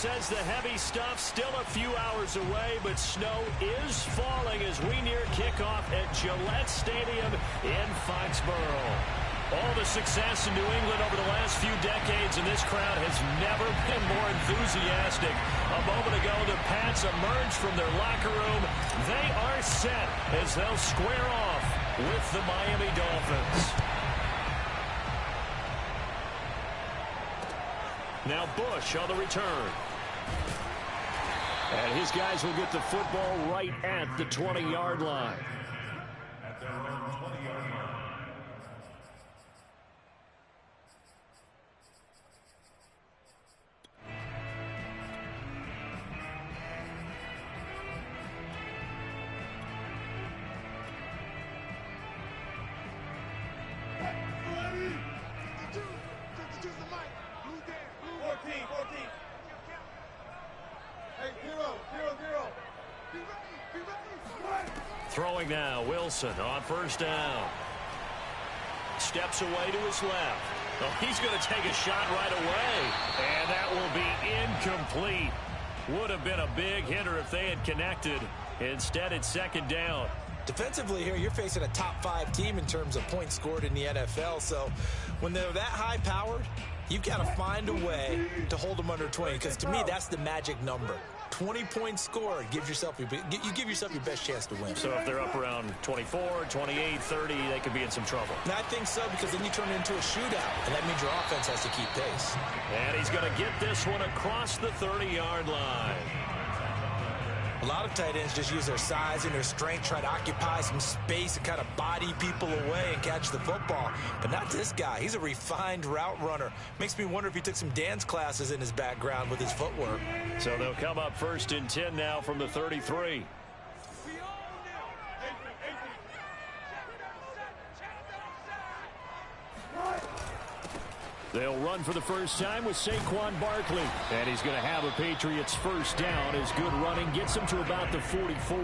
says the heavy stuff still a few hours away, but snow is falling as we near kickoff at Gillette Stadium in Foxborough. All the success in New England over the last few decades, and this crowd has never been more enthusiastic. A moment ago, the Pats emerged from their locker room. They are set as they'll square off with the Miami Dolphins. Now Bush on the return. And his guys will get the football right at the 20-yard line. At their own 20-yard line. Throwing now, Wilson on first down. Steps away to his left. Oh, he's going to take a shot right away. And that will be incomplete. Would have been a big hitter if they had connected. Instead, it's second down. Defensively here, you're facing a top-5 team in terms of points scored in the NFL. So when they're that high-powered, you've got to find a way to hold them under 20. Because to me, that's the magic number. 20 points scored, you give yourself your best chance to win. So if they're up around 24, 28, 30, they could be in some trouble. And I think so, because then you turn it into a shootout, and that means your offense has to keep pace. And he's going to get this one across the 30-yard line. A lot of tight ends just use their size and their strength, try to occupy some space and kind of body people away and catch the football. But not this guy. He's a refined route runner. Makes me wonder if he took some dance classes in his background with his footwork. So they'll come up 1st and 10 now from the 33. They'll run for the first time with Saquon Barkley. And he's going to have a Patriots first down as good running gets him to about the 44.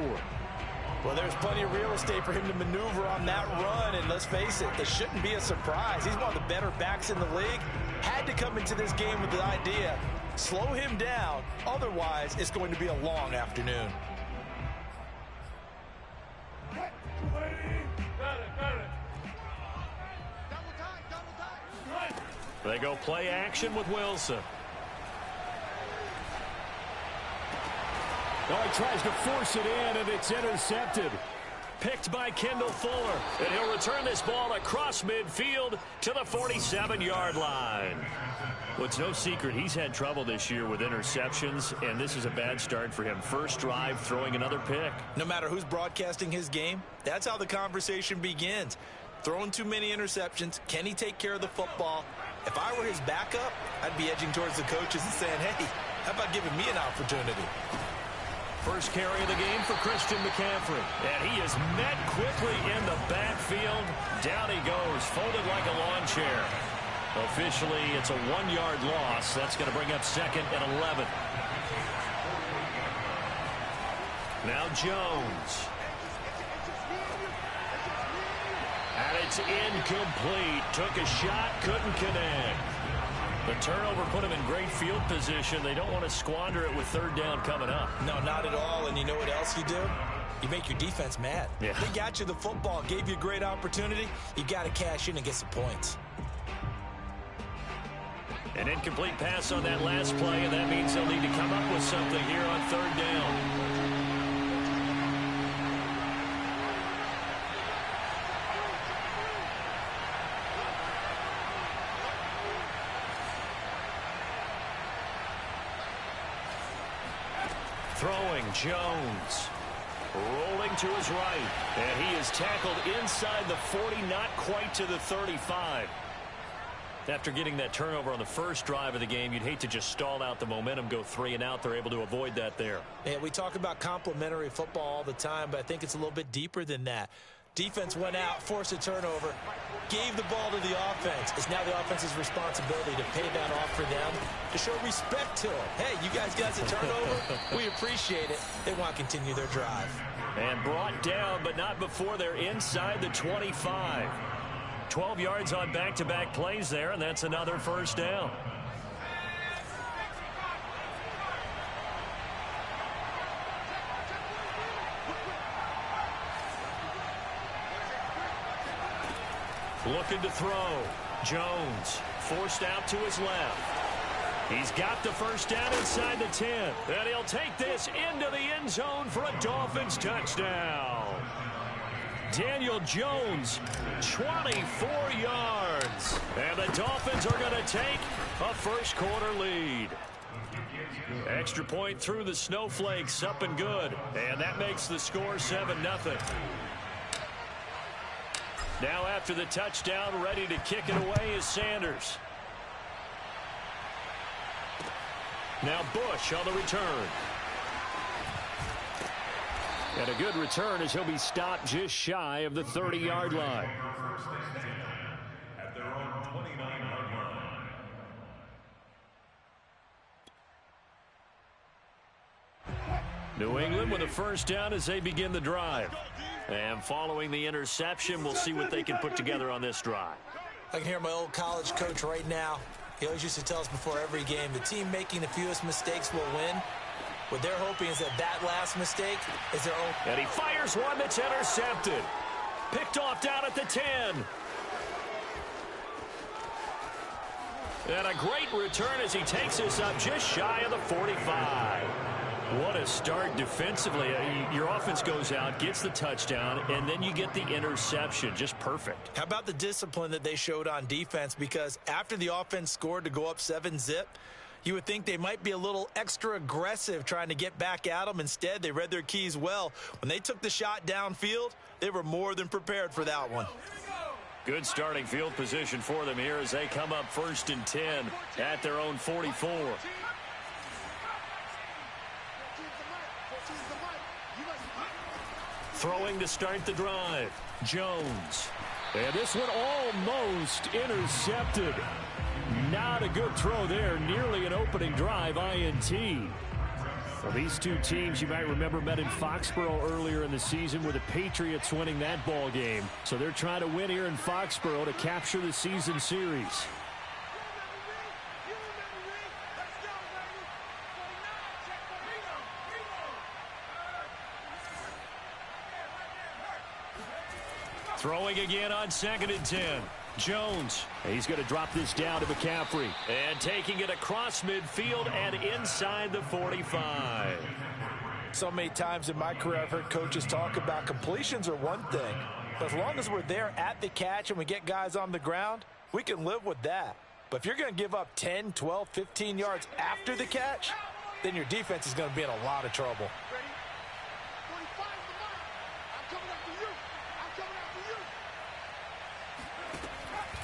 Well, there's plenty of real estate for him to maneuver on that run. And let's face it, this shouldn't be a surprise. He's one of the better backs in the league. Had to come into this game with the idea, slow him down. Otherwise, it's going to be a long afternoon. They go play action with Wilson. Oh, he tries to force it in, and it's intercepted. Picked by Kendall Fuller. And he'll return this ball across midfield to the 47-yard line. Well, it's no secret he's had trouble this year with interceptions, and this is a bad start for him. First drive, throwing another pick. No matter who's broadcasting his game, that's how the conversation begins. Throwing too many interceptions. Can he take care of the football? If I were his backup, I'd be edging towards the coaches and saying, hey, how about giving me an opportunity? First carry of the game for Christian McCaffrey. And he is met quickly in the backfield. Down he goes, folded like a lawn chair. Officially, it's a 1-yard loss. That's going to bring up 2nd and 11. Now Jones. And it's incomplete. Took a shot, couldn't connect. The turnover put him in great field position. They don't want to squander it with 3rd down coming up. No, not at all. And you know what else you do? You make your defense mad. Yeah. They got you the football, gave you a great opportunity. You got to cash in and get some points. An incomplete pass on that last play, and that means they'll need to come up with something here on 3rd down. Throwing, Jones. Rolling to his right. And he is tackled inside the 40, not quite to the 35. After getting that turnover on the first drive of the game, you'd hate to just stall out the momentum, go 3 and out. They're able to avoid that there. Yeah, we talk about complementary football all the time, but I think it's a little bit deeper than that. Defense went out, forced a turnover, gave the ball to the offense. It's now the offense's responsibility to pay that off for them, to show respect to them. Hey, you guys got a turnover? We appreciate it. They want to continue their drive. And brought down, but not before they're inside the 25. 12 yards on back-to-back plays there, and that's another first down. Looking to throw. Jones forced out to his left. He's got the first down inside the 10. And he'll take this into the end zone for a Dolphins touchdown. Daniel Jones, 24 yards. And the Dolphins are going to take a first quarter lead. Extra point through the snowflakes, up and good. And that makes the score 7-0. Now after the touchdown, ready to kick it away is Sanders. Now Bush on the return. And a good return as he'll be stopped just shy of the 30-yard line. At their own 29-yard line. New England with a first down as they begin the drive. And following the interception, we'll see what they can put together on this drive. I can hear my old college coach right now. He always used to tell us before every game, the team making the fewest mistakes will win. What they're hoping is that last mistake is their own. And he fires one that's intercepted. Picked off down at the 10. And a great return as he takes us up just shy of the 45. What a start defensively. Your offense goes out, gets the touchdown, and then you get the interception. Just perfect. How about the discipline that they showed on defense? Because after the offense scored to go up 7-zip, you would think they might be a little extra aggressive trying to get back at them. Instead, they read their keys well. When they took the shot downfield, they were more than prepared for that one. Good starting field position for them here as they come up 1st and 10 at their own 44. Throwing to start the drive. Jones. And this one almost intercepted. Not a good throw there. Nearly an opening drive INT. Well, these two teams, you might remember, met in Foxborough earlier in the season with the Patriots winning that ball game. So they're trying to win here in Foxborough to capture the season series. Throwing again on 2nd and 10. Jones. He's going to drop this down to McCaffrey. And taking it across midfield and inside the 45. So many times in my career I've heard coaches talk about completions are one thing. But as long as we're there at the catch and we get guys on the ground, we can live with that. But if you're going to give up 10, 12, 15 yards after the catch, then your defense is going to be in a lot of trouble.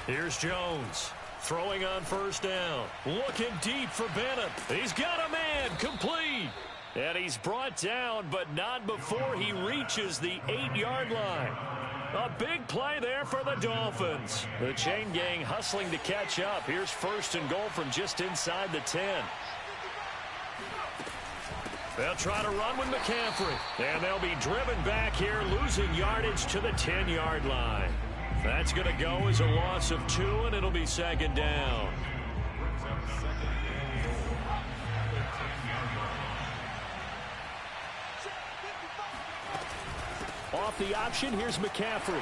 Here's Jones. Throwing on 1st down. Looking deep for Bennett. He's got a man. Complete. And he's brought down, but not before he reaches the 8-yard line. A big play there for the Dolphins. The chain gang hustling to catch up. Here's 1st and goal from just inside the 10. They'll try to run with McCaffrey. And they'll be driven back here, losing yardage to the 10-yard line. That's going to go as a loss of 2, and it'll be 2nd down. Off the option, here's McCaffrey.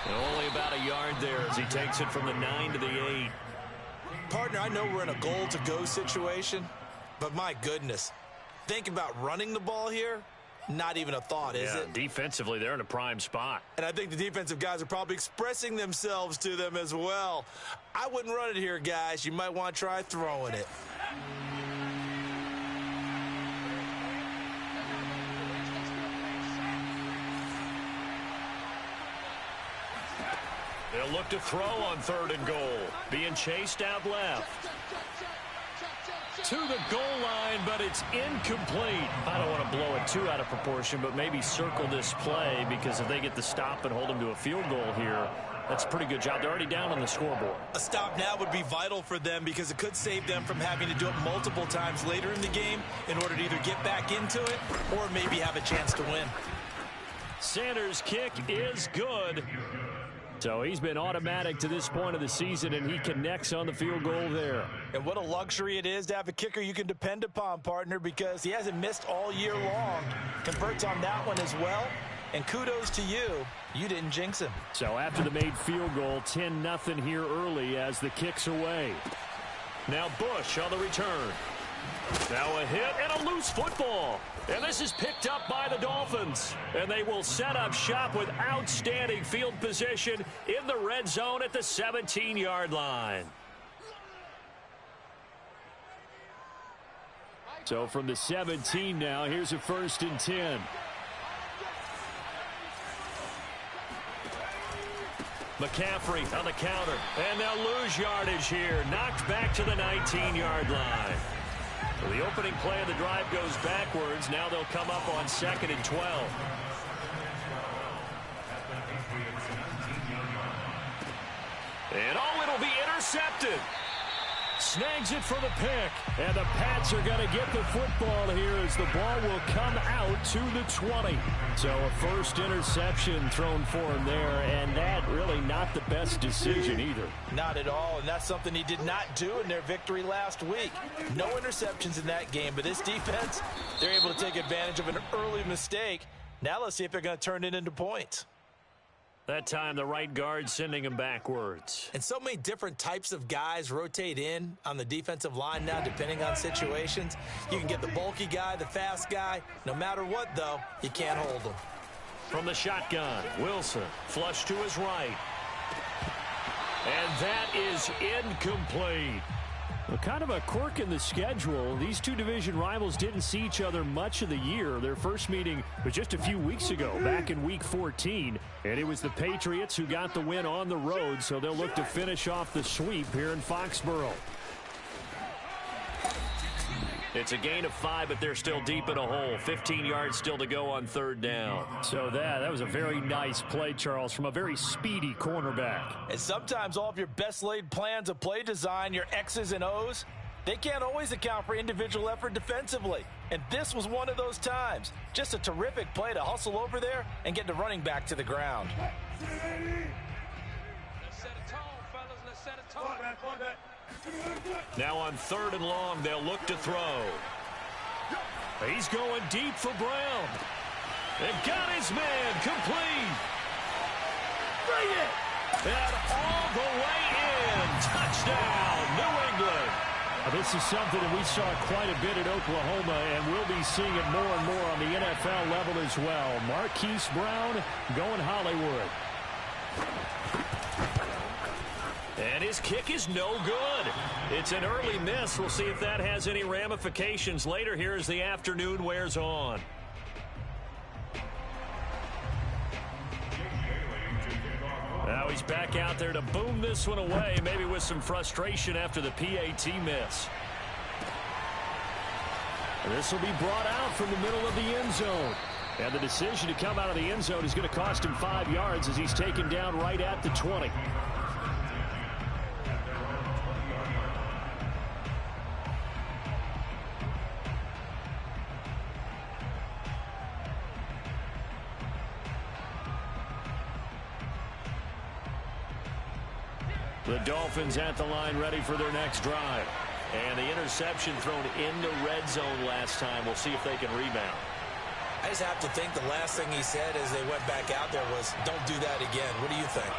And only about a yard there as he takes it from the 9 to the 8. Partner, I know we're in a goal-to-go situation, but my goodness, think about running the ball here. Not even a thought, is it? Defensively, they're in a prime spot. And I think the defensive guys are probably expressing themselves to them as well. I wouldn't run it here, guys. You might want to try throwing it. They'll look to throw on 3rd and goal. Being chased out left. To the goal line, but it's incomplete. I don't want to blow it too out of proportion, but maybe circle this play, because if they get the stop and hold them to a field goal here, that's a pretty good job. They're already down on the scoreboard. A stop now would be vital for them because it could save them from having to do it multiple times later in the game in order to either get back into it or maybe have a chance to win. Sanders' kick is good. So he's been automatic to this point of the season, and he connects on the field goal there. And what a luxury it is to have a kicker you can depend upon, partner, because he hasn't missed all year long. Converts on that one as well. And kudos to you. You didn't jinx him. So after the made field goal, 10-0 here early as the kick's away. Now Bush on the return. Now a hit and a loose football. And this is picked up by the Dolphins. And they will set up shop with outstanding field position in the red zone at the 17-yard line. So from the 17 now, here's a 1st and 10. McCaffrey on the counter. And they'll lose yardage here. Knocked back to the 19-yard line. So the opening play of the drive goes backwards. Now they'll come up on 2nd and 12. And it'll be intercepted. Snags it for the pick. And the Pats are going to get the football here as the ball will come out to the 20. So a first interception thrown for him there, and that really not the best decision either. Not at all, and that's something he did not do in their victory last week. No interceptions in that game, but this defense, they're able to take advantage of an early mistake. Now let's see if they're going to turn it into points. That time the right guard sending him backwards. And so many different types of guys rotate in on the defensive line now depending on situations. You can get the bulky guy, the fast guy. No matter what, though, you can't hold them. From the shotgun, Wilson flush to his right. And that is incomplete. Well, kind of a quirk in the schedule. These two division rivals didn't see each other much of the year. Their first meeting was just a few weeks ago, back in Week 14. And it was the Patriots who got the win on the road, so they'll look to finish off the sweep here in Foxborough. It's a gain of 5, but they're still deep in a hole. 15 yards still to go on 3rd down. So that was a very nice play, Charles, from a very speedy cornerback. And sometimes all of your best laid plans of play design, your X's and O's, they can't always account for individual effort defensively. And this was one of those times. Just a terrific play to hustle over there and get the running back to the ground. Let's set a tone, fellas. Let's set a tone. Now on 3rd and long, they'll look to throw. He's going deep for Brown. They've got his man complete. Bring it! And all the way in. Touchdown, New England. This is something that we saw quite a bit at Oklahoma, and we'll be seeing it more and more on the NFL level as well. Marquise Brown going Hollywood. And his kick is no good. It's an early miss. We'll see if that has any ramifications later here as the afternoon wears on. Now he's back out there to boom this one away, maybe with some frustration after the PAT miss. And this will be brought out from the middle of the end zone. And the decision to come out of the end zone is going to cost him 5 yards as he's taken down right at the 20. The Dolphins at the line ready for their next drive. And the interception thrown in the red zone last time. We'll see if they can rebound. I just have to think the last thing he said as they went back out there was, don't do that again. What do you think?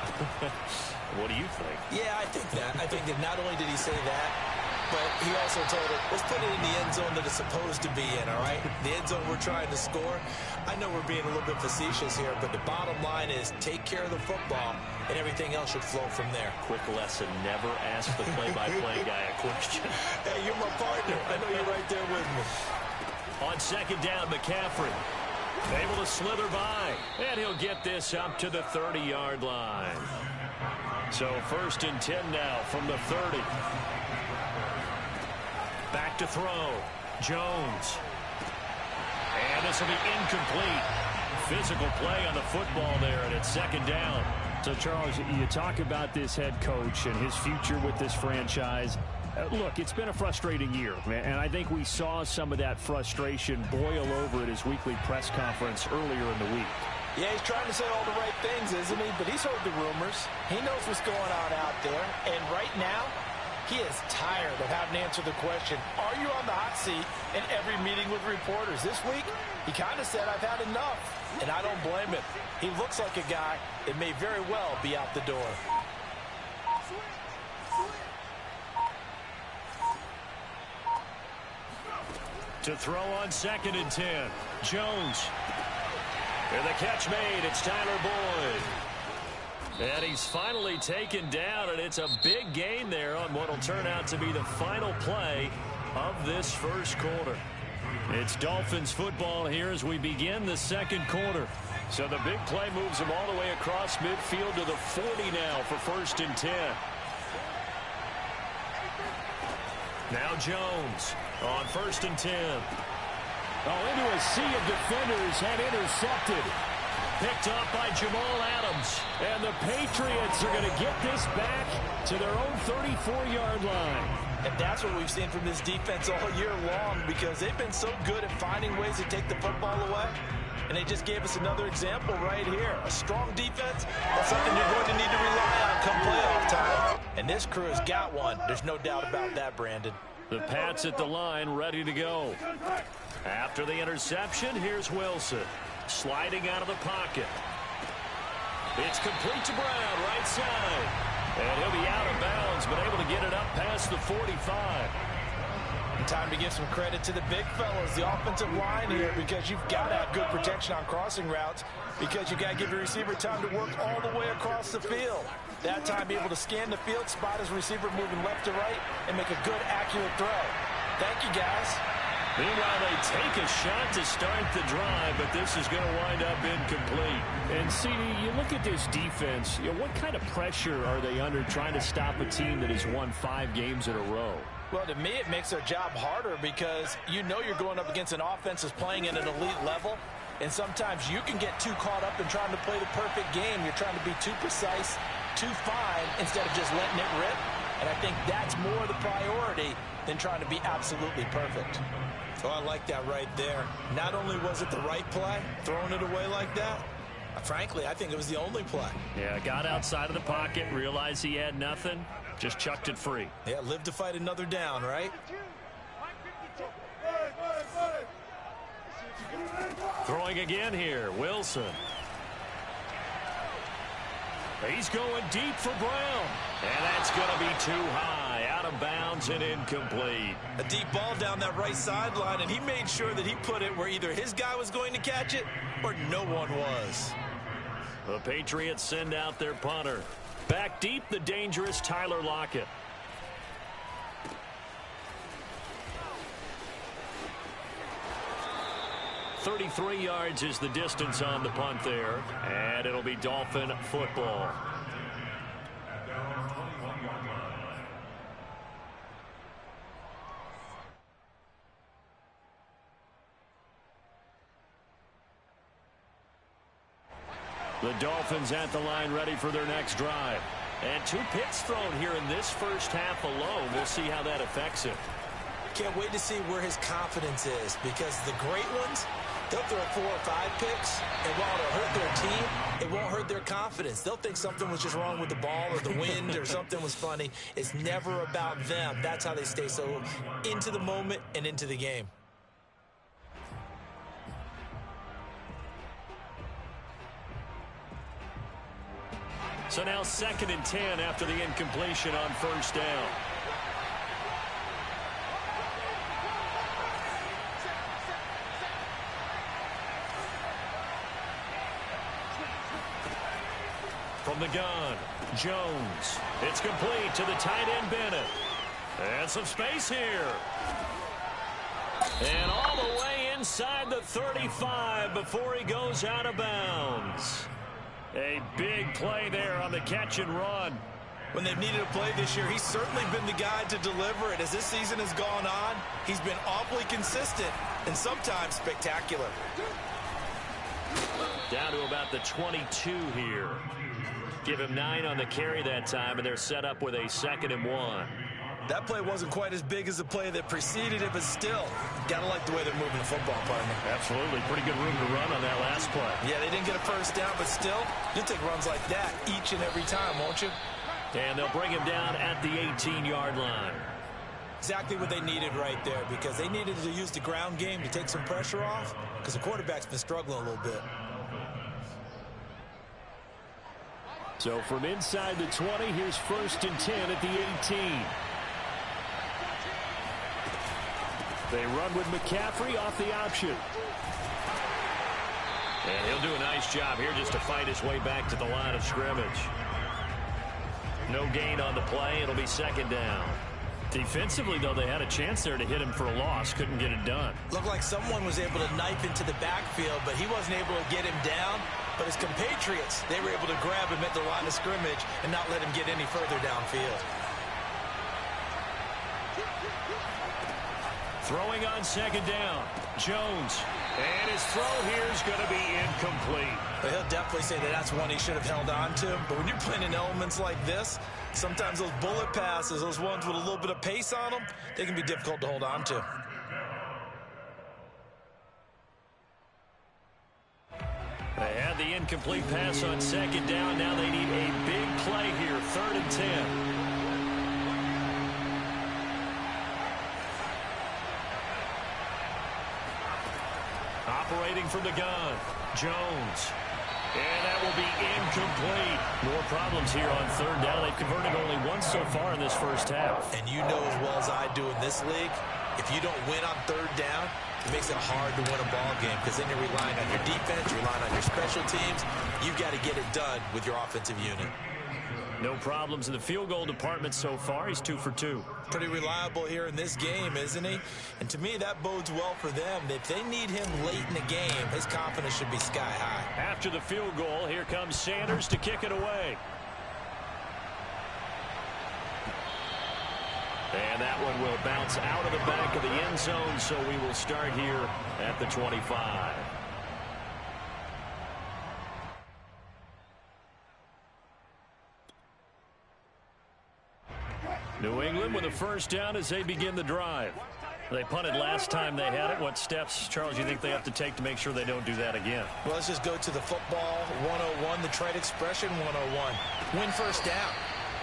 What do you think? Yeah, I think that. I think that not only did he say that, but he also told her, let's put it in the end zone that it's supposed to be in, all right? The end zone we're trying to score. I know we're being a little bit facetious here, but the bottom line is take care of the football, and everything else should flow from there. Quick lesson, never ask the play-by-play guy a question. Hey, you're my partner. I know you're right there with me. On 2nd down, McCaffrey able to slither by, and he'll get this up to the 30-yard line. So 1st and 10 now from the 30. Back to throw. Jones. And this will be incomplete. Physical play on the football there, and it's 2nd down. So, Charles, you talk about this head coach and his future with this franchise. Look, it's been a frustrating year, and I think we saw some of that frustration boil over at his weekly press conference earlier in the week. Yeah, he's trying to say all the right things, isn't he? But he's heard the rumors. He knows what's going on out there. And right now, He is tired of having to answer the question, are you on the hot seat, in every meeting with reporters. This week, he kind of said, I've had enough, and I don't blame him. He looks like a guy that may very well be out the door. To throw on 2nd and 10. Jones. And the catch made. It's Tyler Boyd. And he's finally taken down, and it's a big gain there on what will turn out to be the final play of this first quarter. It's Dolphins football here as we begin the second quarter. So the big play moves them all the way across midfield to the 40 now for 1st and 10. Now Jones on 1st and 10. Oh, into a sea of defenders and intercepted. Picked up by Jamal Adams. And the Patriots are going to get this back to their own 34-yard line. And that's what we've seen from this defense all year long, because they've been so good at finding ways to take the football away. And they just gave us another example right here. A strong defense, that's something you're going to need to rely on come playoff time. And this crew has got one. There's no doubt about that, Brandon. The Pats at the line, ready to go. After the interception, here's Wilson. Sliding out of the pocket. It's complete to Brown, right side. And he'll be out of bounds, but able to get it up past the 45. And time to give some credit to the big fellas, the offensive line here, because you've got to have good protection on crossing routes, because you've got to give your receiver time to work all the way across the field. That time, be able to scan the field, spot his receiver moving left to right, and make a good, accurate throw. Thank you, guys. Meanwhile, they take a shot to start the drive, but this is going to wind up incomplete. And, CD, you look at this defense, what kind of pressure are they under trying to stop a team that has won 5 games in a row? Well, to me, it makes their job harder, because you know you're going up against an offense that's playing at an elite level, and sometimes you can get too caught up in trying to play the perfect game. You're trying to be too precise, too fine, instead of just letting it rip. And I think that's more the priority than trying to be absolutely perfect. Oh, I like that right there. Not only was it the right play, throwing it away like that, frankly, I think it was the only play. Yeah, got outside of the pocket, realized he had nothing, just chucked it free. Yeah, live to fight another down, right? Throwing again here, Wilson. He's going deep for Brown. And that's going to be too high. Out of bounds and incomplete. A deep ball down that right sideline, and he made sure that he put it where either his guy was going to catch it or no one was. The Patriots send out their punter. Back deep, the dangerous Tyler Lockett. .33 yards is the distance on the punt there, and it'll be Dolphin football. The Dolphins at the line, ready for their next drive. And 2 picks thrown here in this first half alone. We'll see how that affects him. Can't wait to see where his confidence is, because the great ones, they'll throw 4 or 5 picks, and while it'll hurt their team, it won't hurt their confidence. They'll think something was just wrong with the ball or the wind or something was funny. It's never about them. That's how they stay so into the moment and into the game. So now 2nd and 10 after the incompletion on first down. From the gun, Jones. It's complete to the tight end, Bennett. And some space here. And all the way inside the 35 before he goes out of bounds. A big play there on the catch and run. When they've needed a play this year, he's certainly been the guy to deliver it. As this season has gone on, he's been awfully consistent and sometimes spectacular. Down to about the 22 here. Give him 9 on the carry that time, and they're set up with a 2nd and 1. That play wasn't quite as big as the play that preceded it, but still, gotta like the way they're moving the football, partner. Absolutely. Pretty good room to run on that last play. Yeah, they didn't get a first down, but still, you'll take runs like that each and every time, won't you? And they'll bring him down at the 18-yard line. Exactly what they needed right there, because they needed to use the ground game to take some pressure off, because the quarterback's been struggling a little bit. So from inside the 20, here's 1st and 10 at the 18. They run with McCaffrey off the option. And he'll do a nice job here just to fight his way back to the line of scrimmage. No gain on the play. It'll be 2nd down. Defensively, though, they had a chance there to hit him for a loss. Couldn't get it done. Looked like someone was able to knife into the backfield, but he wasn't able to get him down. But his compatriots, they were able to grab him at the line of scrimmage and not let him get any further downfield. Throwing on 2nd down. Jones. And his throw here is going to be incomplete. But he'll definitely say that that's one he should have held on to. But when you're playing in elements like this, sometimes those bullet passes, those ones with a little bit of pace on them, they can be difficult to hold on to. They had the incomplete pass on 2nd down. Now they need a big play here. 3rd and 10. Operating from the gun, Jones. And that will be incomplete. More problems here on 3rd down. They've converted only once so far in this first half. And you know as well as I do in this league, if you don't win on 3rd down, it makes it hard to win a ball game, because then you're relying on your defense, you're relying on your special teams. You've got to get it done with your offensive unit. No problems in the field goal department so far. He's 2 for 2. Pretty reliable here in this game, isn't he? And to me, that bodes well for them. If they need him late in the game, his confidence should be sky high. After the field goal, here comes Sanders to kick it away. And that one will bounce out of the back of the end zone, so we will start here at the 25. New England with a 1st down as they begin the drive. They punted last time they had it. What steps, Charles, you think they have to take to make sure they don't do that again? Well, let's just go to the football 101, the trade expression 101. Win 1st down.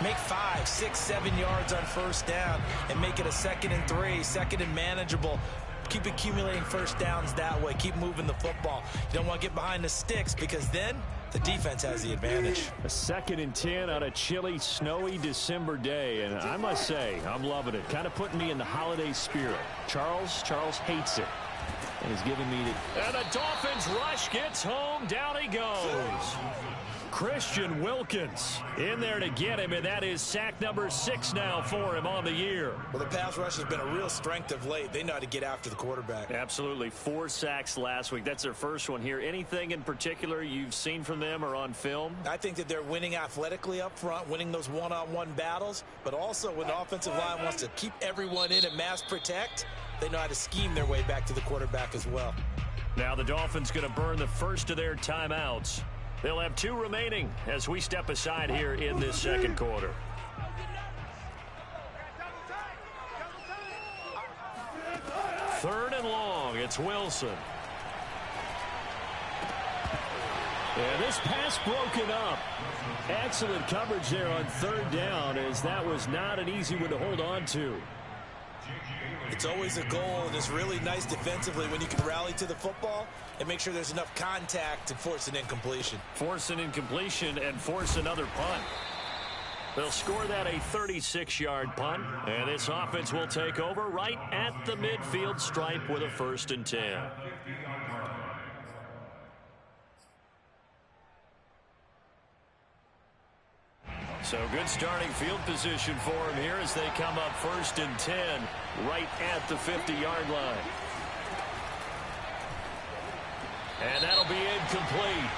Make 5, 6, 7 yards on 1st down and make it a 2nd and 3, 2nd and manageable. Keep accumulating 1st downs that way. Keep moving the football. You don't want to get behind the sticks, because then the defense has the advantage. A 2nd and 10 on a chilly, snowy December day. And I must say, I'm loving it. Kind of putting me in the holiday spirit. Charles hates it. And is giving me the... And the Dolphins rush gets home. Down he goes. Christian Wilkins in there to get him, and that is sack number 6 now for him on the year. Well, the pass rush has been a real strength of late. They know how to get after the quarterback. Absolutely. 4 sacks last week. That's their first one here. Anything in particular you've seen from them or on film? I think that they're winning athletically up front, winning those one-on-one battles, but also when the offensive line wants to keep everyone in and mass protect, they know how to scheme their way back to the quarterback as well. Now the Dolphins going to burn the first of their timeouts. They'll have 2 remaining as we step aside here in this 2nd quarter. Third and long. It's Wilson. And this pass broken up. Excellent coverage there on 3rd down, as that was not an easy one to hold on to. It's always a goal, and it's really nice defensively when you can rally to the football and make sure there's enough contact to force an incompletion. Force an incompletion and force another punt. They'll score that a 36-yard punt, and this offense will take over right at the midfield stripe with a 1st and 10. So good starting field position for him here as they come up 1st and 10 right at the 50-yard line. And that'll be incomplete.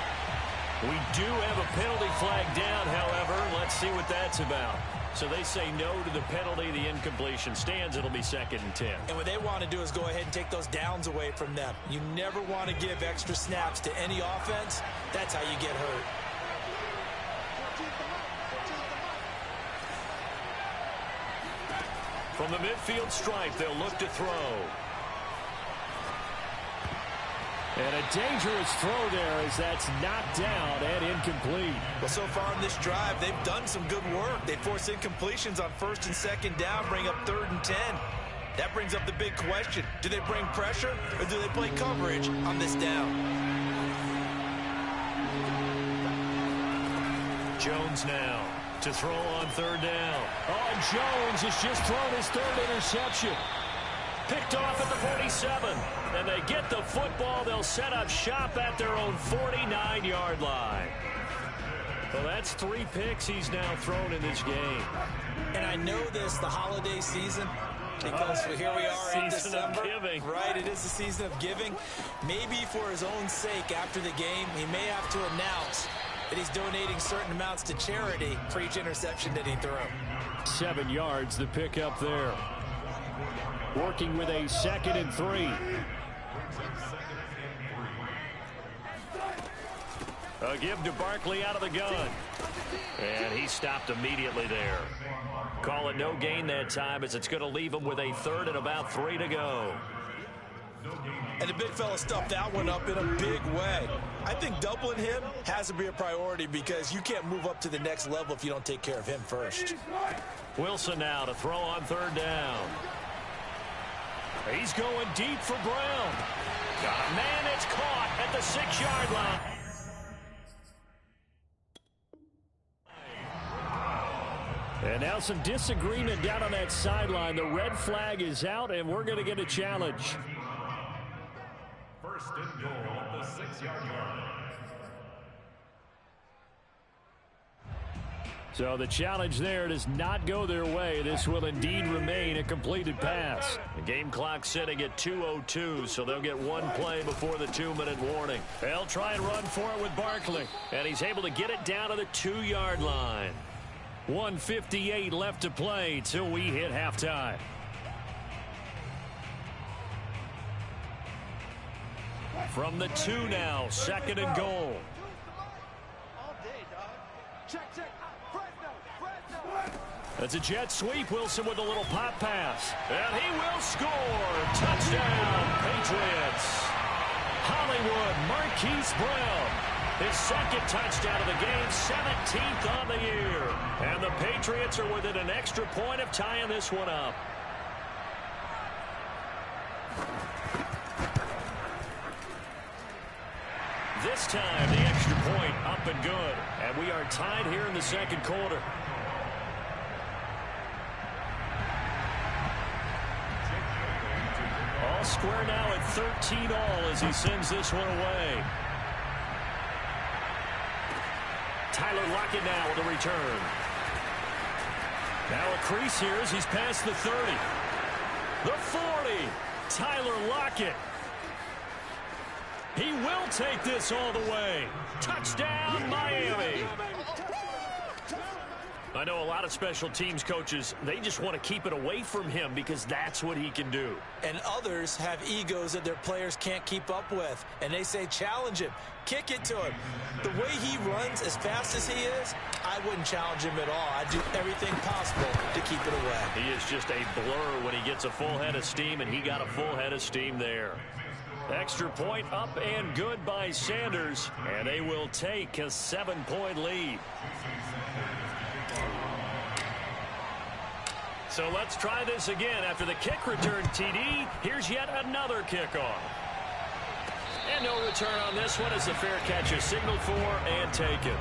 We do have a penalty flag down, however. Let's see what that's about. So they say no to the penalty. The incompletion stands. It'll be 2nd and 10. And what they want to do is go ahead and take those downs away from them. You never want to give extra snaps to any offense. That's how you get hurt. From the midfield stripe, they'll look to throw. And a dangerous throw there as that's knocked down and incomplete. Well, so far in this drive, they've done some good work. They force incompletions on 1st and 2nd down, bring up 3rd and 10. That brings up the big question. Do they bring pressure or do they play coverage on this down? Jones now to throw on 3rd down. Oh, and Jones has just thrown his 3rd interception. Picked off at the 47. And they get the football. They'll set up shop at their own 49-yard line. Well, that's 3 picks he's now thrown in this game. And I know this, the holiday season, because here we are in December. Of giving. Right, it is the season of giving. Maybe for his own sake after the game, he may have to announce that he's donating certain amounts to charity for each interception that he threw. 7 yards the pick up there. Working with a 2nd and 3. A give to Barkley out of the gun. And he stopped immediately there. Call it no gain that time as it's going to leave him with a 3rd and about 3 to go. And the big fella stuffed that one up in a big way. I think doubling him has to be a priority because you can't move up to the next level if you don't take care of him first. Wilson now to throw on 3rd down. He's going deep for Brown. Got a man that's caught at the 6-yard line. And now some disagreement down on that sideline. The red flag is out, and we're going to get a challenge. 1st and goal at the 6-yard line. So the challenge there does not go their way. This will indeed remain a completed pass. The game clock sitting at 2:02, so they'll get 1 play before the 2-minute warning. They'll try and run for it with Barkley, and he's able to get it down to the 2-yard line. 1:58 left to play till we hit halftime. From the 2 now, 2nd and goal. That's a jet sweep. Wilson with a little pop pass. And he will score. Touchdown, Patriots. Hollywood Marquise Brown. His 2nd touchdown of the game, 17th on the year. And the Patriots are within an extra point of tying this one up. This time, the extra point up and good. And we are tied here in the 2nd quarter. All square now at 13 all as he sends this one away. Tyler Lockett now with a return. Now a crease here as he's past the 30. The 40. Tyler Lockett. He will take this all the way. Touchdown, Miami. I know a lot of special teams coaches, they just want to keep it away from him because that's what he can do. And others have egos that their players can't keep up with. And they say, challenge him. Kick it to him. The way he runs as fast as he is, I wouldn't challenge him at all. I'd do everything possible to keep it away. He is just a blur when he gets a full head of steam, and he got a full head of steam there. Extra point up and good by Sanders, and they will take a 7-point lead. So let's try this again. After the kick return TD, here's yet another kickoff. And no return on this one as the fair catch is signaled for and taken.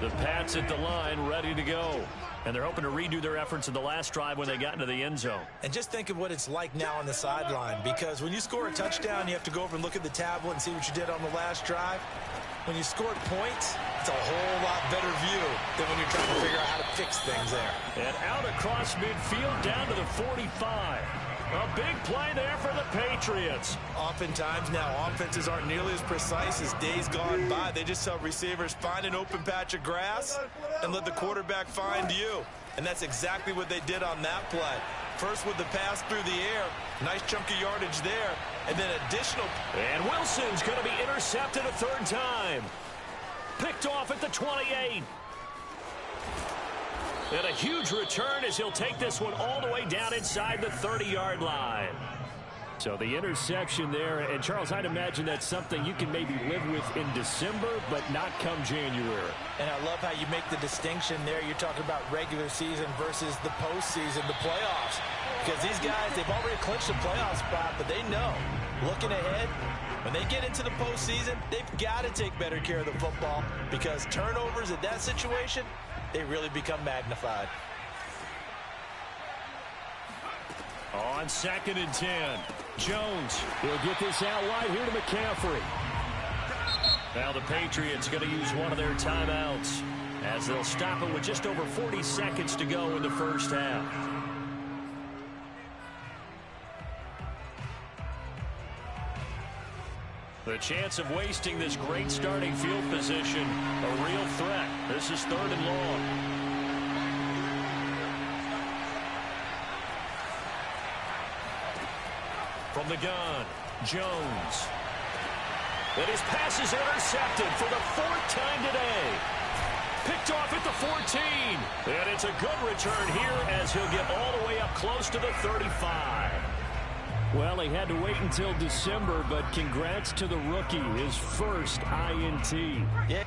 The Pats at the line, ready to go. And they're hoping to redo their efforts in the last drive when they got into the end zone. And just think of what it's like now on the sideline, because when you score a touchdown, you have to go over and look at the tablet and see what you did on the last drive. When you scored points, it's a whole lot better view than when you're trying to figure out how to fix things there. And out across midfield down to the 45. A big play there for the Patriots. Oftentimes now, offenses aren't nearly as precise as days gone by. They just tell receivers, find an open patch of grass and let the quarterback find you. And that's exactly what they did on that play. First with the pass through the air, nice chunk of yardage there, and then additional. And Wilson's going to be intercepted a third time. Picked off at the 28. And a huge return as he'll take this one all the way down inside the 30-yard line. So the interception there, and Charles, I'd imagine that's something you can maybe live with in December, but not come January. And I love how you make the distinction there. You're talking about regular season versus the postseason, the playoffs. Because these guys, they've already clinched a playoff spot, but they know, looking ahead, when they get into the postseason, they've got to take better care of the football because turnovers in that situation, they really become magnified. On 2nd and 10, Jones. He'll get this out wide here to McCaffrey. Now the Patriots going to use one of their timeouts as they'll stop it with just over 40 seconds to go in the first half. The chance of wasting this great starting field position, a real threat. This is 3rd and long. From the gun, Jones. And his pass is intercepted for the 4th time today. Picked off at the 14. And it's a good return here as he'll get all the way up close to the 35. Well, he had to wait until December, but congrats to the rookie, his first INT. Yeah.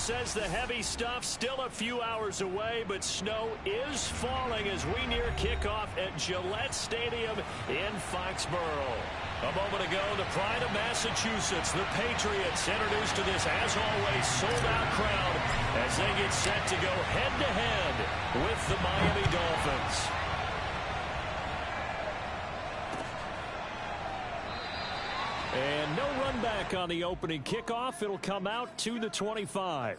says the heavy stuff still a few hours away, but snow is falling as we near kickoff at Gillette Stadium in Foxborough. A moment ago, the pride of Massachusetts, the Patriots, introduced to this, as always, sold-out crowd as they get set to go head-to-head with the Miami Dolphins. And no run back on the opening kickoff. It'll come out to the 25.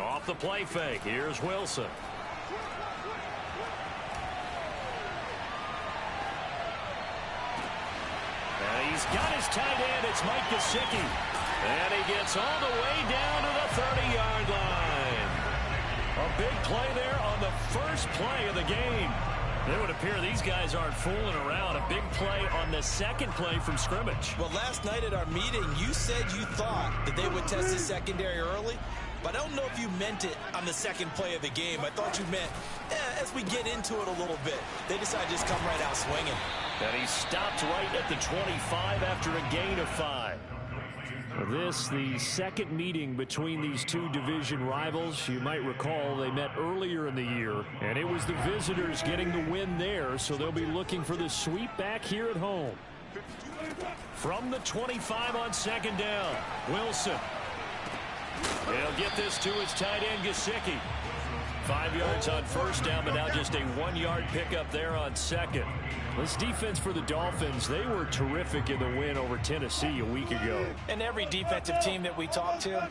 Off the play fake. Here's Wilson. And he's got his tight end. It's Mike Gesicki. And he gets all the way down to the 30-yard line. A big play there on the first play of the game. It would appear these guys aren't fooling around. A big play on the second play from scrimmage. Well, last night at our meeting, you said you thought that they would test the secondary early. But I don't know if you meant it on the second play of the game. I thought you meant as we get into it a little bit. They decided to just come right out swinging. And he stopped right at the 25 after a gain of 5. This, the second meeting between these two division rivals. You might recall they met earlier in the year, and it was the visitors getting the win there, so they'll be looking for the sweep back here at home. From the 25 on second down, Wilson. He'll get this to his tight end, Gesicki. 5 yards on first down, but now just a 1-yard pickup there on second. This defense for the Dolphins, they were terrific in the win over Tennessee a week ago. And every defensive team that we talk to,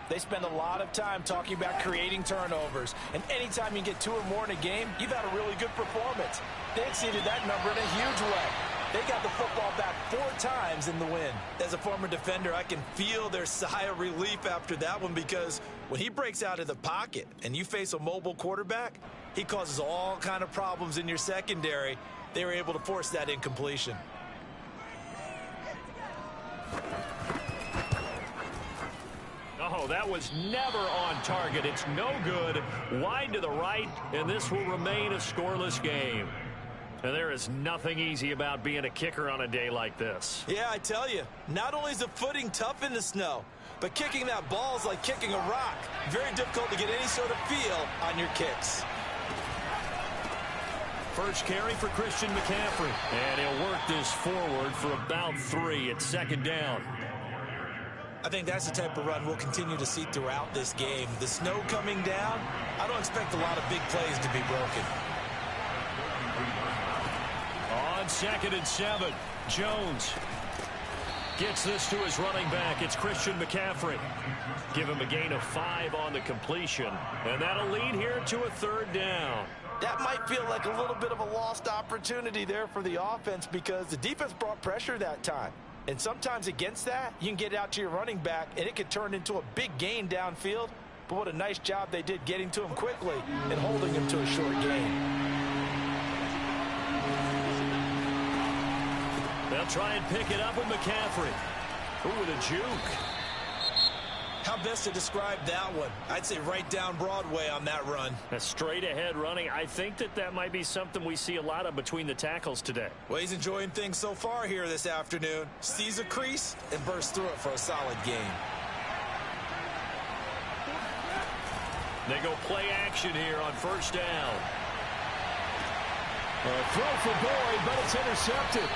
they spend a lot of time talking about creating turnovers. And anytime you get 2 or more in a game, you've had a really good performance. They exceeded that number in a huge way. They got the football back 4 times in the win. As a former defender, I can feel their sigh of relief after that one, because when he breaks out of the pocket and you face a mobile quarterback, he causes all kind of problems in your secondary. They were able to force that incompletion. Oh, that was never on target. It's no good. Wide to the right, and this will remain a scoreless game. And there is nothing easy about being a kicker on a day like this. Yeah, I tell you, not only is the footing tough in the snow, but kicking that ball is like kicking a rock. Very difficult to get any sort of feel on your kicks. First carry for Christian McCaffrey. And he'll work this forward for about 3 at second down. I think that's the type of run we'll continue to see throughout this game. The snow coming down, I don't expect a lot of big plays to be broken. On second and 7, Jones gets this to his running back. It's Christian McCaffrey. Give him a gain of 5 on the completion. And that'll lead here to a third down. That might feel like a little bit of a lost opportunity there for the offense, because the defense brought pressure that time. And sometimes against that, you can get out to your running back, and it could turn into a big gain downfield. But what a nice job they did getting to him quickly and holding him to a short gain. They'll try and pick it up with McCaffrey. Ooh, with a juke. How best to describe that one? I'd say right down Broadway on that run. A straight ahead running. I think that might be something we see a lot of between the tackles today. Well, he's enjoying things so far here this afternoon. Sees a crease and bursts through it for a solid gain. They go play action here on first down. A throw for Boyd, but it's intercepted.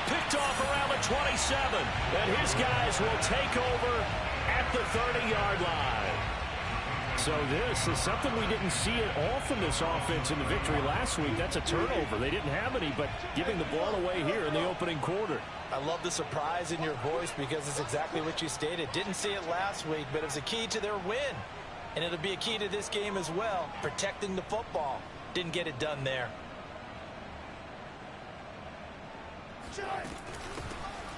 Picked off around the 27. And his guys will take over at the 30-yard line. So this is something we didn't see at all from this offense in the victory last week. That's a turnover. They didn't have any, but giving the ball away here in the opening quarter. I love the surprise in your voice, because it's exactly what you stated. Didn't see it last week, but it was a key to their win. And it'll be a key to this game as well, protecting the football. Didn't get it done there.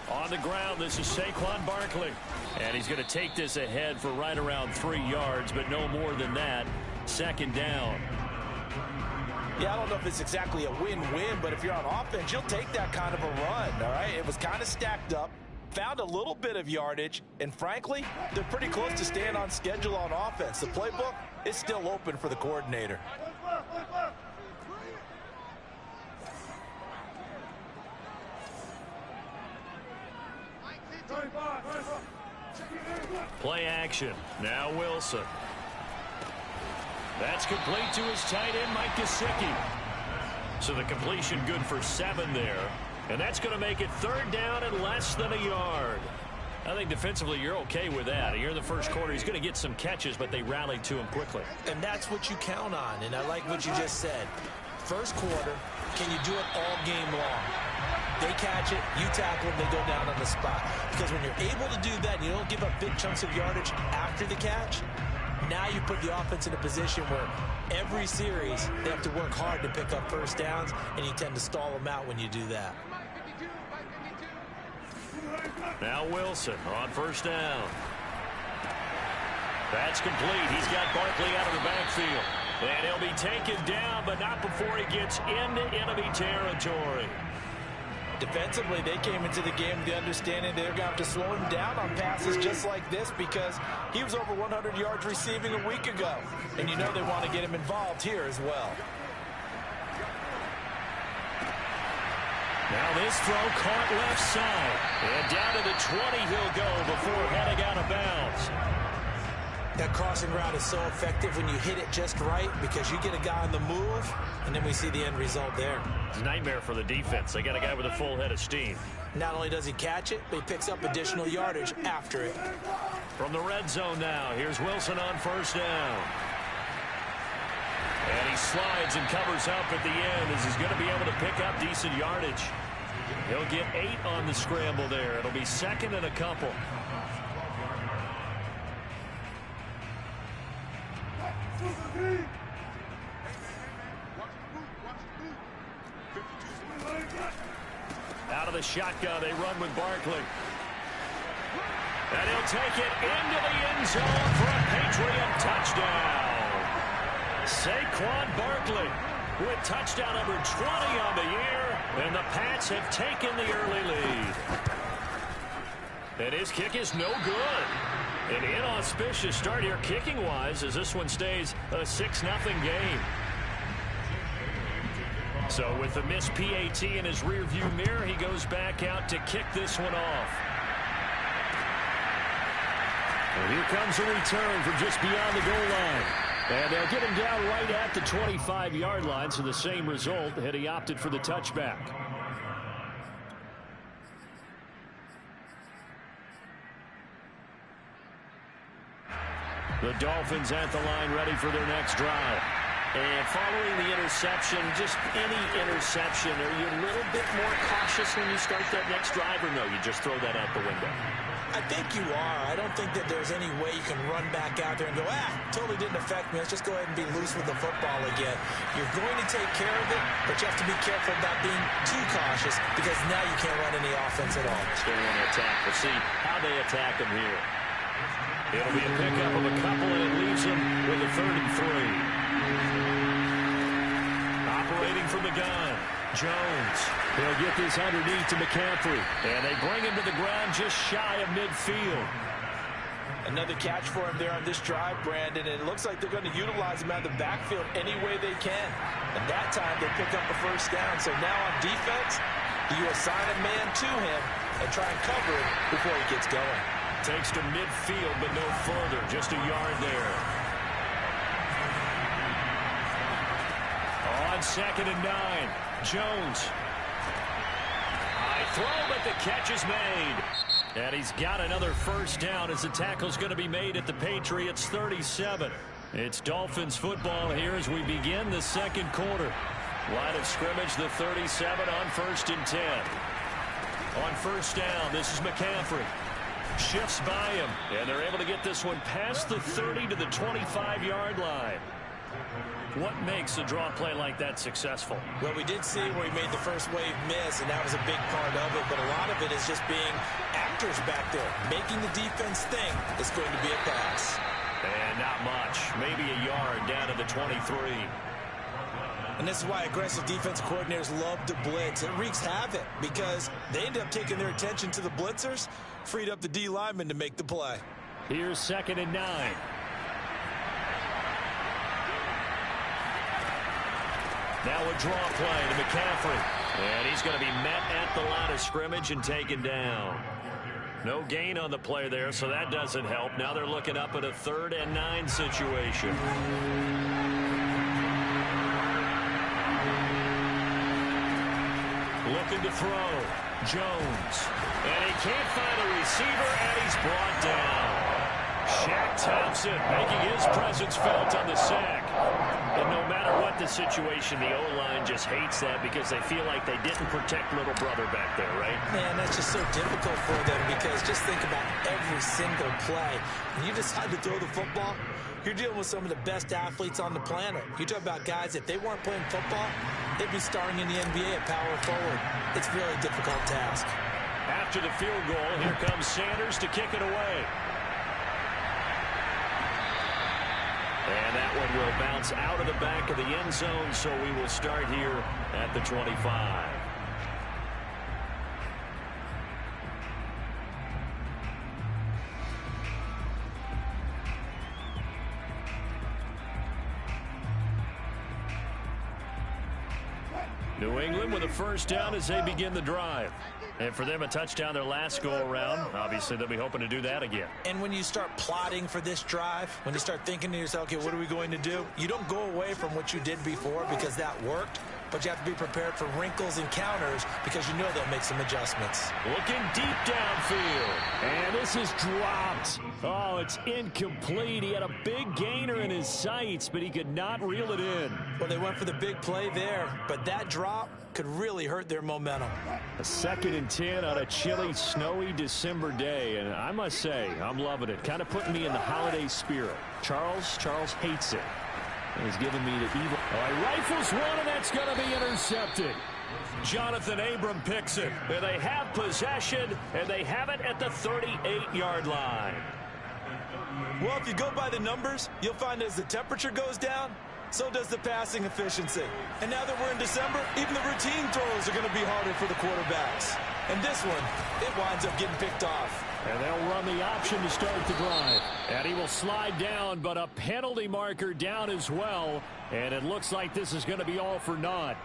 On the ground, this is Saquon Barkley. And he's going to take this ahead for right around 3 yards, but no more than that. Second down. Yeah, I don't know if it's exactly a win-win, but if you're on offense, you'll take that kind of a run, all right? It was kind of stacked up, found a little bit of yardage, and frankly, they're pretty close to staying on schedule on offense. The playbook is still open for the coordinator. Play action. Now Wilson. That's complete to his tight end, Mike Gesicki. So the completion good for 7 there. And that's going to make it 3rd down and less than a yard. I think defensively you're okay with that. Here in the first quarter, he's going to get some catches, but they rallied to him quickly. And that's what you count on, and I like what you just said. First quarter, can you do it all game long? They catch it, you tackle them, they go down on the spot. Because when you're able to do that, and you don't give up big chunks of yardage after the catch, now you put the offense in a position where every series they have to work hard to pick up first downs, and you tend to stall them out when you do that. Now Wilson on first down. That's complete. He's got Barkley out of the backfield. And he'll be taken down, but not before he gets into enemy territory. Defensively, they came into the game with the understanding they're going to have to slow him down on passes just like this because he was over 100 yards receiving a week ago. And you know they want to get him involved here as well. Now this throw caught left side. And down to the 20 he'll go before heading out of bounds. That crossing route is so effective when you hit it just right because you get a guy on the move, and then we see the end result there. It's a nightmare for the defense. They got a guy with a full head of steam. Not only does he catch it, but he picks up additional yardage after it. From the red zone now, here's Wilson on first down. And he slides and covers up at the end as he's going to be able to pick up decent yardage. He'll get 8 on the scramble there. It'll be 2nd and a couple. Out of the shotgun, they run with Barkley. And he'll take it into the end zone for a Patriot touchdown. Saquon Barkley with touchdown number 20 on the year, and the Pats have taken the early lead. And his kick is no good. An inauspicious start here kicking-wise as this one stays a 6-0 game. So with the missed PAT in his rearview mirror, he goes back out to kick this one off. And here comes a return from just beyond the goal line. And they'll get him down right at the 25-yard line, so the same result had he opted for the touchback. The Dolphins at the line ready for their next drive. And following the interception, just any interception, are you a little bit more cautious when you start that next drive, or no, you just throw that out the window? I think you are. I don't think that there's any way you can run back out there and go, totally didn't affect me. Let's just go ahead and be loose with the football again. You're going to take care of it, but you have to be careful about being too cautious because now you can't run any offense at all. Still want to attack. We'll see how they attack him here. It'll be a pickup of a couple, and it leaves him with a 3rd and 3. Operating from the gun, Jones. He'll get this underneath to McCaffrey. And they bring him to the ground just shy of midfield. Another catch for him there on this drive, Brandon. And it looks like they're going to utilize him out of the backfield any way they can. And that time they pick up a first down. So now on defense, do you assign a man to him and try and cover it before he gets going? Takes to midfield, but no further. Just a yard there. On 2nd and 9, Jones. High throw, but the catch is made. And he's got another first down as the tackle's going to be made at the Patriots 37. It's Dolphins football here as we begin the second quarter. Line of scrimmage, the 37 on 1st and 10. On first down, this is McCaffrey. Shifts by him, and they're able to get this one past the 30 to the 25-yard line. What makes a draw play like that successful? Well, we did see where he made the first wave miss, and that was a big part of it. But a lot of it is just being actors back there, making the defense think it's going to be a pass. And not much. Maybe a yard down to the 23. And this is why aggressive defense coordinators love to blitz. It wreaks havoc because they end up taking their attention to the blitzers, freed up the D lineman to make the play. Here's 2nd and 9. Now a draw play to McCaffrey. And he's going to be met at the line of scrimmage and taken down. No gain on the play there, so that doesn't help. Now they're looking up at a 3rd and 9 situation. Looking to throw. Jones. And he can't find a receiver, and he's brought down. Shaq Thompson making his presence felt on the sack. And no matter what the situation, the O-line just hates that because they feel like they didn't protect little brother back there, right? Man, that's just so difficult for them because just think about every single play. When you decide to throw the football, you're dealing with some of the best athletes on the planet. You talk about guys, if they weren't playing football, they'd be starring in the NBA at power forward. It's a really difficult task. After the field goal, here comes Sanders to kick it away. And that one will bounce out of the back of the end zone, so we will start here at the 25. New England with a first down as they begin the drive. And for them, a touchdown their last go-around. Obviously, they'll be hoping to do that again. And when you start plotting for this drive, when you start thinking to yourself, okay, what are we going to do? You don't go away from what you did before because that worked, but you have to be prepared for wrinkles and counters because you know they'll make some adjustments. Looking deep downfield. And this is dropped. Oh, it's incomplete. He had a big gainer in his sights, but he could not reel it in. Well, they went for the big play there, but that drop could really hurt their momentum. A 2nd and 10 on a chilly, snowy December day, and I must say, I'm loving it. Kind of putting me in the holiday spirit. Charles hates it. He's giving me the evil. Oh, he rifles one, and that's going to be intercepted. Jonathan Abram picks it. And they have possession, and they have it at the 38-yard line. Well, if you go by the numbers, you'll find as the temperature goes down, so does the passing efficiency. And now that we're in December, even the routine throws are going to be harder for the quarterbacks. And this one, it winds up getting picked off. And they'll run the option to start the drive. And he will slide down, but a penalty marker down as well. And it looks like this is going to be all for naught.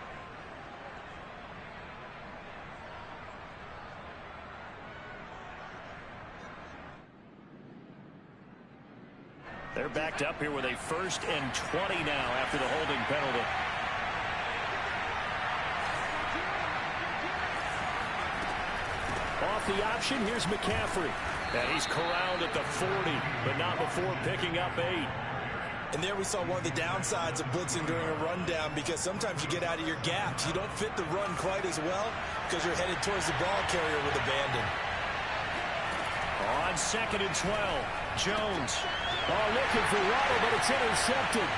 They're backed up here with a 1st and 20 now after the holding penalty. Off the option, here's McCaffrey. And he's corralled at the 40, but not before picking up 8. And there we saw one of the downsides of blitzing during a rundown because sometimes you get out of your gaps. You don't fit the run quite as well because you're headed towards the ball carrier with abandon. On 2nd and 12, Jones. Oh, looking for Waddle, but it's intercepted.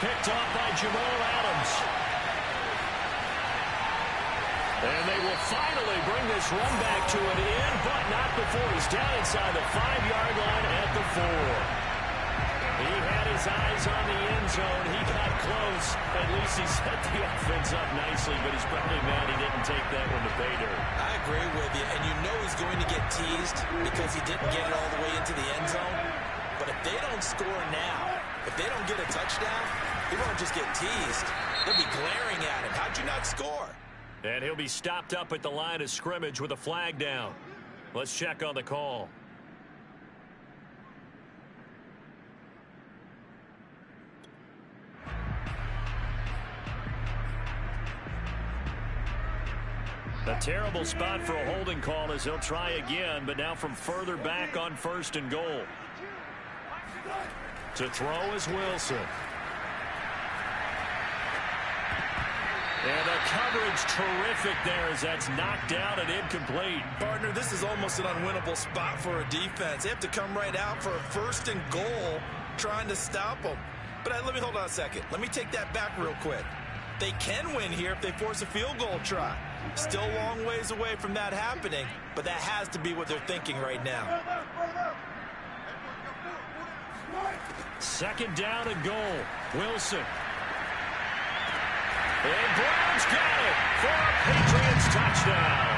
Picked off by Jamal Adams. And they will finally bring this run back to an end, but not before he's down inside the 5-yard line at the 4. He had his eyes on the end zone. He got close. At least he set the offense up nicely, but he's probably mad he didn't take that one to pay dirt. I agree with you, and you know he's going to get teased because he didn't get it all the way into the end zone. But if they don't score now, if they don't get a touchdown, he won't just get teased. They'll be glaring at him. How'd you not score? And he'll be stopped up at the line of scrimmage with a flag down. Let's check on the call. A terrible spot for a holding call as they'll try again, but now from further back on 1st and goal. To throw is Wilson. And the coverage terrific there as that's knocked down and incomplete. Partner, this is almost an unwinnable spot for a defense. They have to come right out for a 1st and goal trying to stop them. But let me hold on a second. Let me take that back real quick. They can win here if they force a field goal try. Still a long ways away from that happening, but that has to be what they're thinking right now. 2nd down and goal. Wilson. And Brown's got it for a Patriots touchdown.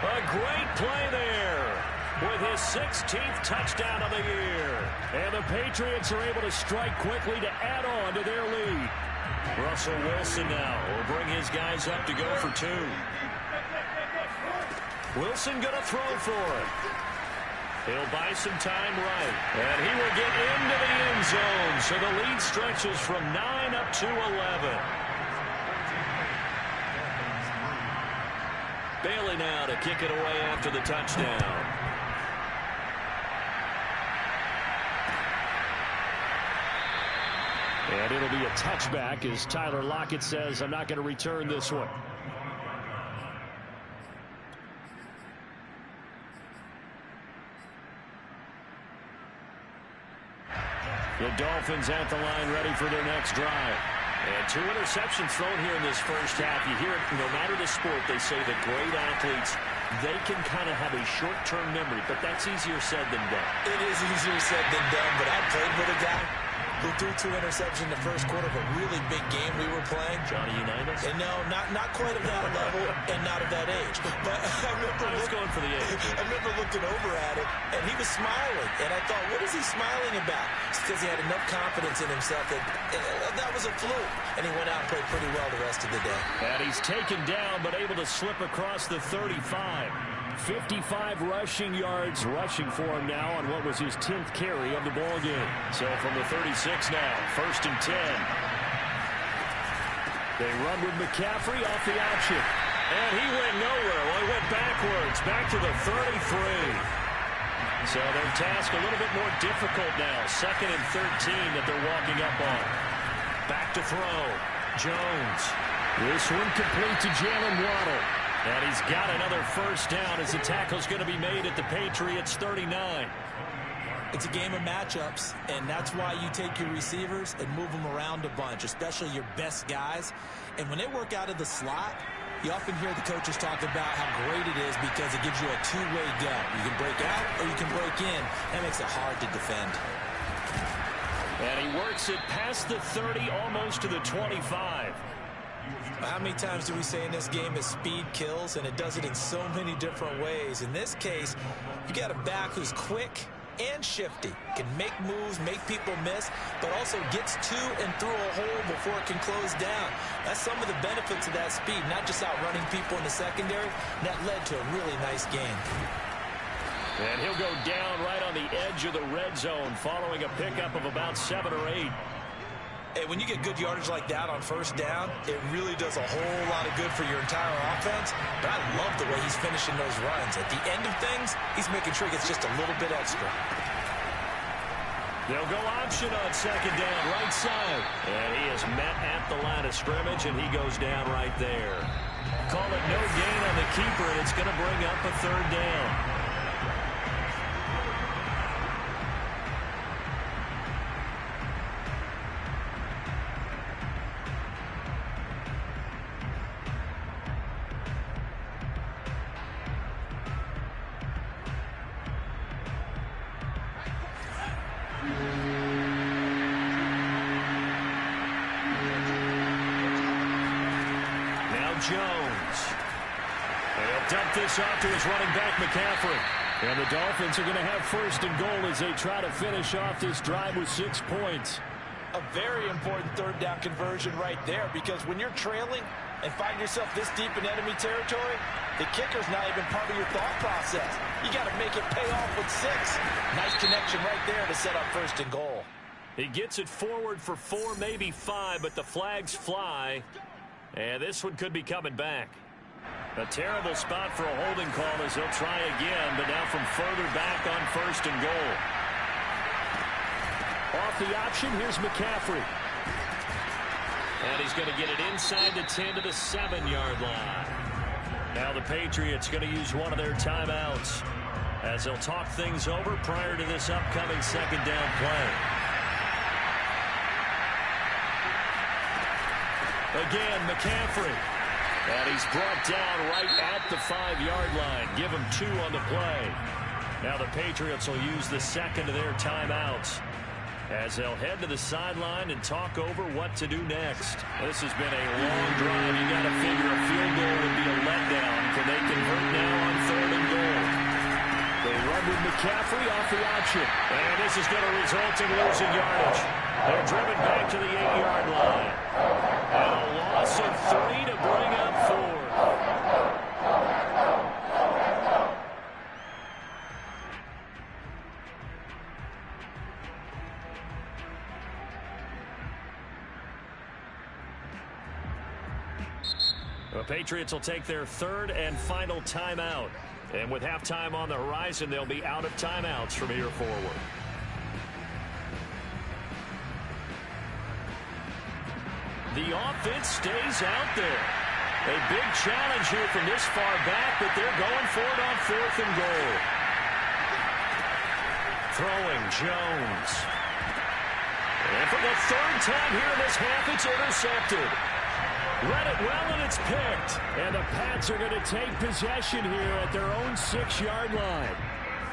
A great play there with his 16th touchdown of the year. And the Patriots are able to strike quickly to add on to their lead. Russell Wilson now will bring his guys up to go for two. Wilson going to throw for it. He'll buy some time right. And he will get into the end zone. So the lead stretches from 9 up to 11. Bailey now to kick it away after the touchdown. And it'll be a touchback as Tyler Lockett says, I'm not going to return this one. The Dolphins at the line ready for their next drive. And 2 interceptions thrown here in this first half. You hear it, no matter the sport, they say that great athletes, they can kind of have a short-term memory, but that's easier said than done. It is easier said than done, but I played with a guy who threw 2 interceptions in the first quarter of a really big game we were playing. Johnny Unitas? And no, not quite of that level and not of that age. But I was going for the age. I remember looking over at him, and he was smiling. And I thought, what is he smiling about? It's because he had enough confidence in himself that that was a fluke. And he went out and played pretty well the rest of the day. And he's taken down, but able to slip across the 35. 55 rushing yards rushing for him now on what was his 10th carry of the ball game. So from the 36 now, 1st and 10. They run with McCaffrey off the option. And he went nowhere. Well, he went backwards, back to the 33. So their task a little bit more difficult now. 2nd and 13 that they're walking up on. Back to throw. Jones. This one complete to Jalen Waddle. And he's got another first down as the tackle's going to be made at the Patriots 39. It's a game of matchups, and that's why you take your receivers and move them around a bunch, especially your best guys. And when they work out of the slot, you often hear the coaches talk about how great it is because it gives you a two-way go. You can break out or you can break in. That makes it hard to defend. And he works it past the 30, almost to the 25. How many times do we say in this game is speed kills, and it does it in so many different ways. In this case, you got a back who's quick and shifty, can make moves, make people miss, but also gets to and through a hole before it can close down. That's some of the benefits of that speed, not just outrunning people in the secondary. And that led to a really nice game. And he'll go down right on the edge of the red zone following a pickup of about 7 or 8. Hey, when you get good yardage like that on first down, it really does a whole lot of good for your entire offense. But I love the way he's finishing those runs. At the end of things, he's making sure he gets just a little bit extra. They'll go option on 2nd down, right side. And he is met at the line of scrimmage, and he goes down right there. Call it no gain on the keeper, and it's going to bring up a 3rd down. Jones. And he'll dump this off to his running back, McCaffrey. And the Dolphins are going to have 1st and goal as they try to finish off this drive with 6 points. A very important 3rd down conversion right there, because when you're trailing and find yourself this deep in enemy territory, the kicker's not even part of your thought process. You got to make it pay off with 6. Nice connection right there to set up 1st and goal. He gets it forward for 4, maybe 5, but the flags fly. And this one could be coming back. A terrible spot for a holding call as they'll try again, but now from further back on 1st and goal. Off the option, here's McCaffrey. And he's going to get it inside the 10 to the 7-yard line. Now the Patriots going to use one of their timeouts as they'll talk things over prior to this upcoming 2nd down play. Again, McCaffrey. And he's brought down right at the 5-yard line. Give him 2 on the play. Now the Patriots will use the 2nd of their timeouts. as they'll head to the sideline and talk over what to do next. This has been a long drive. You got to figure a field goal would be a letdown. Can they convert now on 3rd and goal? They run with McCaffrey off the option. And this is going to result in losing yardage. They're driven back to the 8-yard line. And a loss of 3 to bring up 4. The Patriots will take their 3rd and final timeout. And with halftime on the horizon, they'll be out of timeouts from here forward. The offense stays out there. A big challenge here from this far back, but they're going for it on 4th and goal. Throwing Jones. And for the 3rd time here in this half, it's intercepted. Read it well, and it's picked. And the Pats are going to take possession here at their own 6-yard line.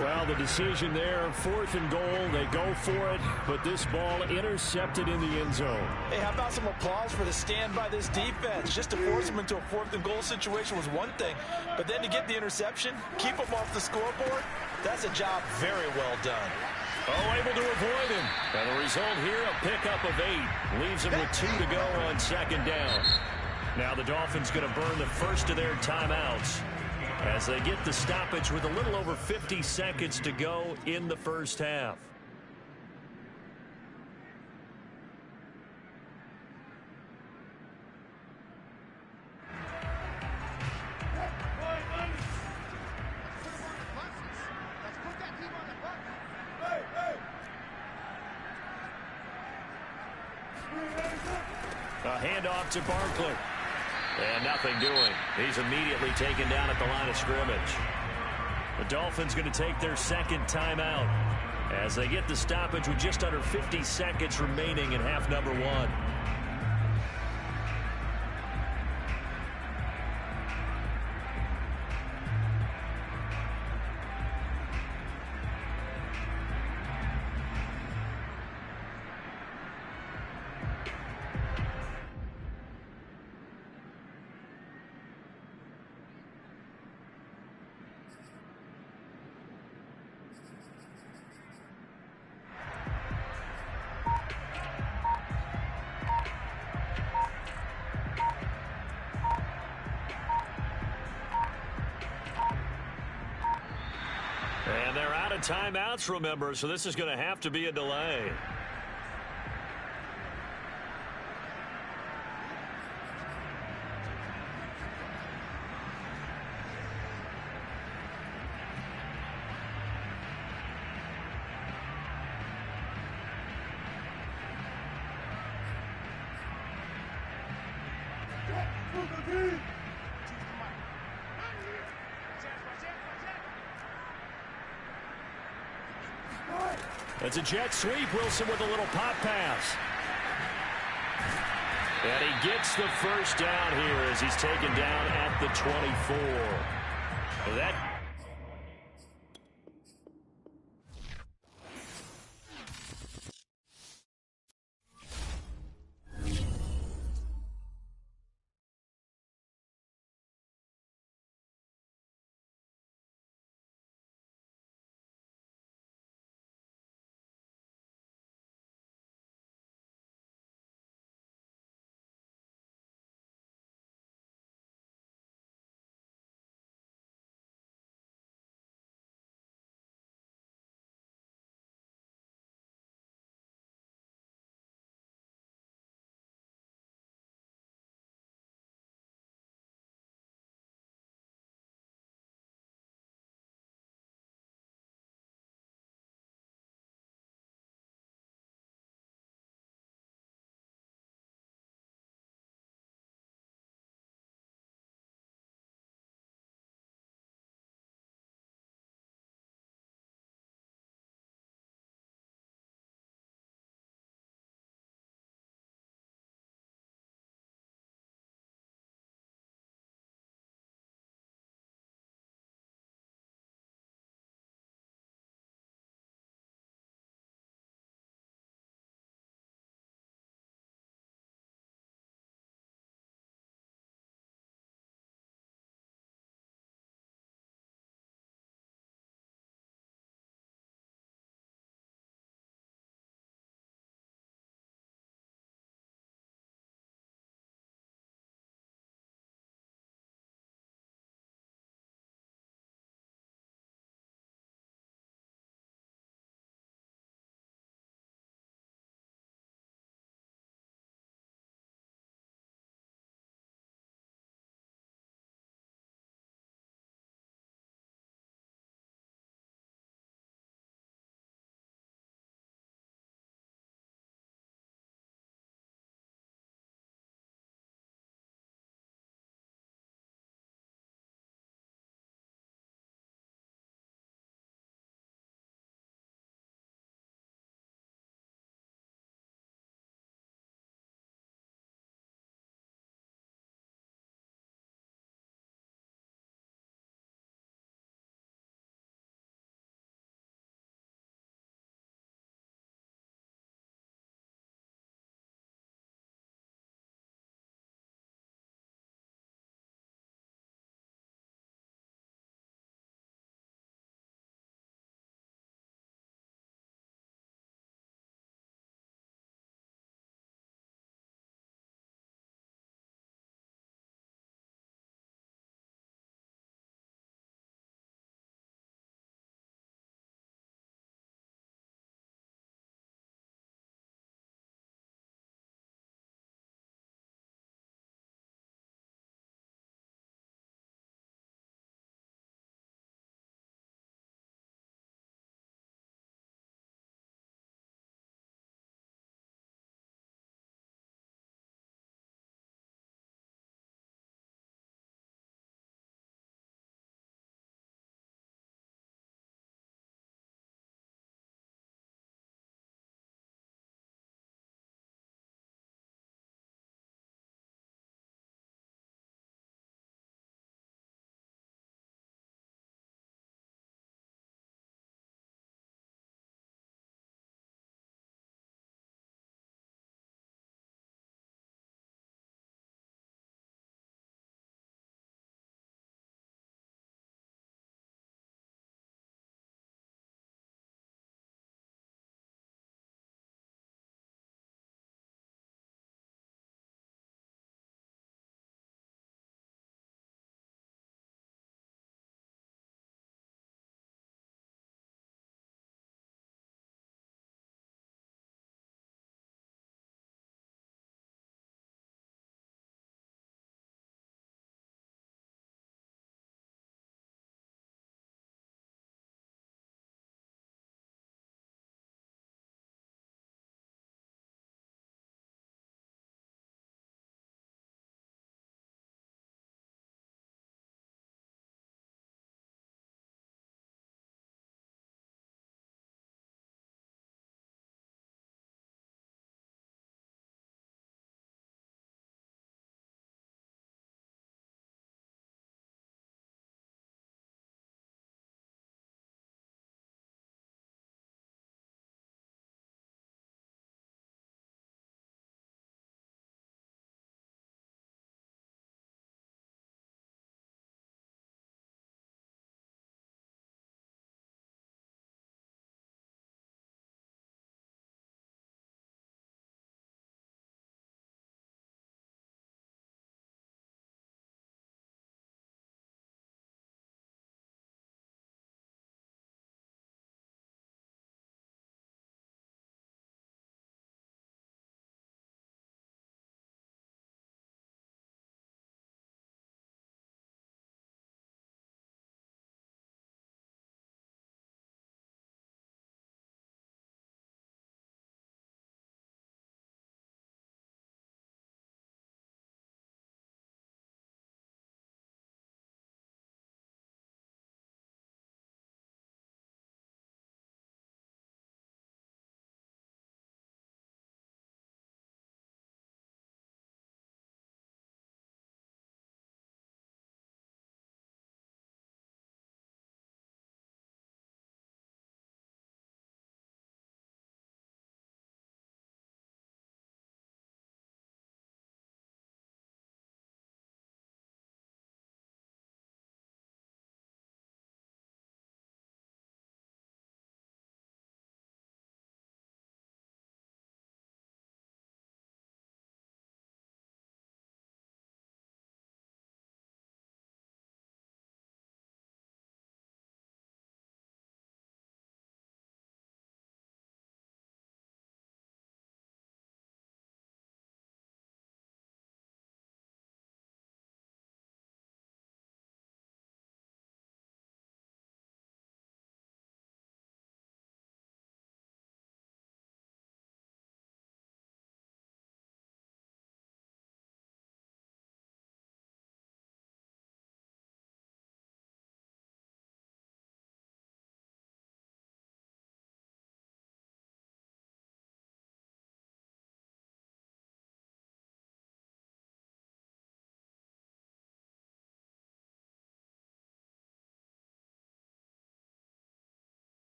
Well, the decision there, 4th and goal, they go for it, but this ball intercepted in the end zone. Hey, how about some applause for the stand by this defense? Just to force them into a 4th and goal situation was one thing, but then to get the interception, keep them off the scoreboard, that's a job very well done. Oh, able to avoid him. And the result here, a pickup of 8. Leaves him with 2 to go on 2nd down. Now the Dolphins going to burn the first of their timeouts as they get the stoppage with a little over 50 seconds to go in the first half. A handoff to Barkley. And nothing doing. He's immediately taken down at the line of scrimmage. The Dolphins going to take their 2nd timeout as they get the stoppage with just under 50 seconds remaining in half number 1. And they're out of timeouts, remember, so this is going to have to be a delay. It's a jet sweep. Wilson with a little pop pass. And he gets the first down here as he's taken down at the 24. That